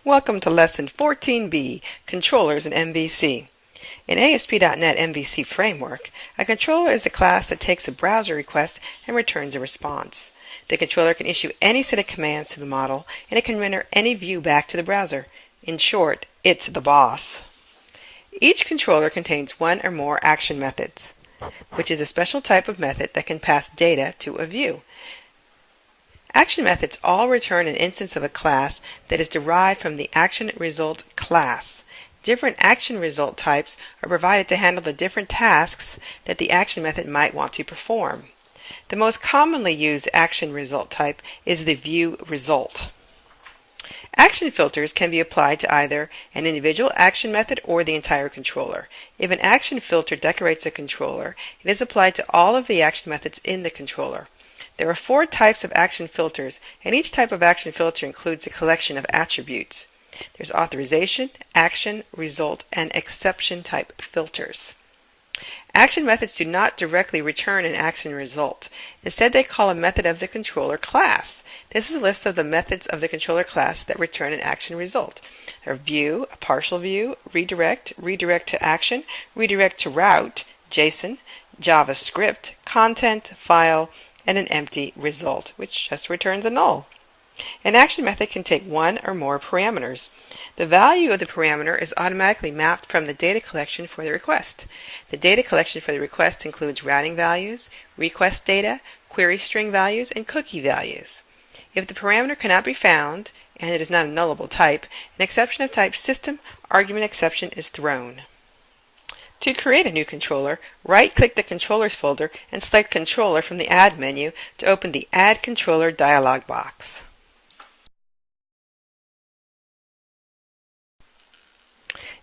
Welcome to Lesson 14B, Controllers in MVC. In ASP.NET MVC Framework, a controller is a class that takes a browser request and returns a response. The controller can issue any set of commands to the model, and it can render any view back to the browser. In short, it's the boss. Each controller contains one or more action methods, which is a special type of method that can pass data to a view. Action methods all return an instance of a class that is derived from the action result class. Different action result types are provided to handle the different tasks that the action method might want to perform. The most commonly used action result type is the view result. Action filters can be applied to either an individual action method or the entire controller. If an action filter decorates a controller, it is applied to all of the action methods in the controller. There are 4 types of action filters, and each type of action filter includes a collection of attributes. There's authorization, action, result, and exception type filters. Action methods do not directly return an action result. Instead, they call a method of the controller class. This is a list of the methods of the controller class that return an action result. There are view, a partial view, redirect, redirect to action, redirect to route, JSON, JavaScript, content, file, and an empty result, which just returns a null. An action method can take one or more parameters. The value of the parameter is automatically mapped from the data collection for the request. The data collection for the request includes routing values, request data, query string values, and cookie values. If the parameter cannot be found, and it is not a nullable type, an exception of type system argument exception is thrown. To create a new controller, right-click the Controllers folder and select Controller from the Add menu to open the Add Controller dialog box.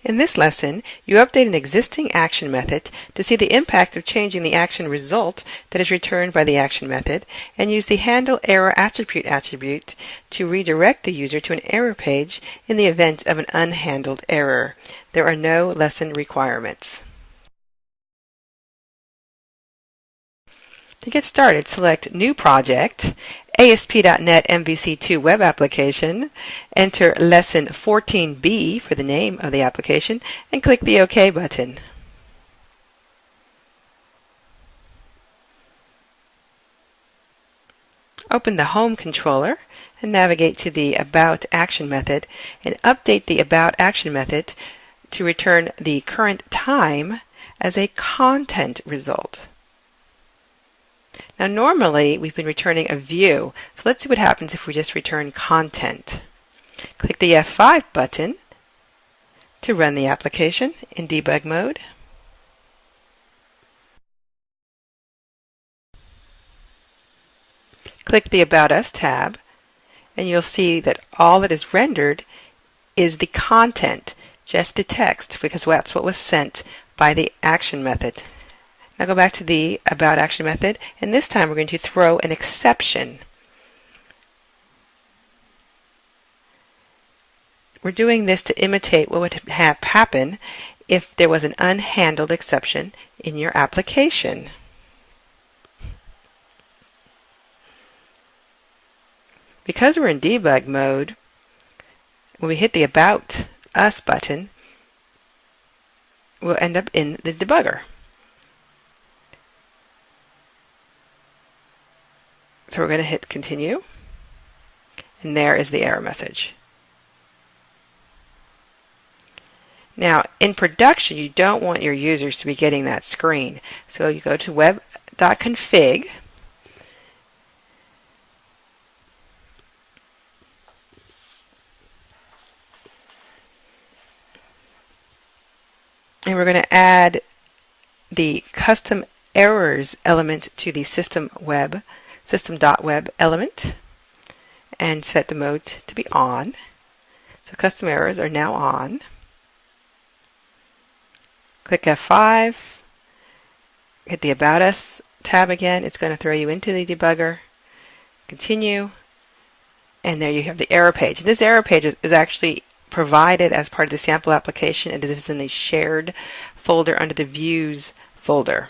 In this lesson, you update an existing action method to see the impact of changing the action result that is returned by the action method, and use the Handle Error attribute to redirect the user to an error page in the event of an unhandled error. There are no lesson requirements. To get started, select New Project, ASP.NET MVC2 Web Application, enter Lesson 14B for the name of the application, and click the OK button. Open the Home controller and navigate to the About Action method and update the About Action method to return the current time as a content result. Now normally we've been returning a view, so let's see what happens if we just return content. Click the F5 button to run the application in debug mode. Click the About Us tab and you'll see that all that is rendered is the content, just the text, because that's what was sent by the action method. Now go back to the About Action method, and this time we're going to throw an exception. We're doing this to imitate what would happen if there was an unhandled exception in your application. Because we're in debug mode, when we hit the About Us button, we'll end up in the debugger. So we're going to hit Continue, and there is the error message. Now, in production, you don't want your users to be getting that screen. So you go to web.config, and we're going to add the custom errors element to the system.web element and set the mode to be on. So custom errors are now on. Click F5, hit the About Us tab again. It's going to throw you into the debugger. Continue, and there you have the error page. This error page is actually provided as part of the sample application, and this is in the shared folder under the Views folder.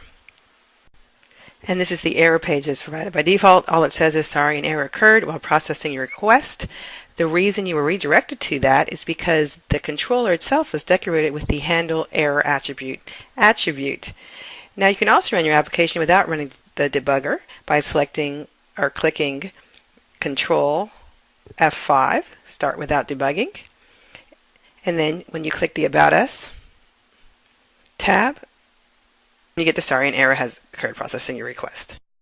And this is the error page that's provided by default. All it says is, sorry, an error occurred while processing your request. The reason you were redirected to that is because the controller itself was decorated with the handle error attribute. Now you can also run your application without running the debugger by selecting or clicking Control F5, start without debugging, and then when you click the About Us tab, you get the sorry, an error has occurred processing your request.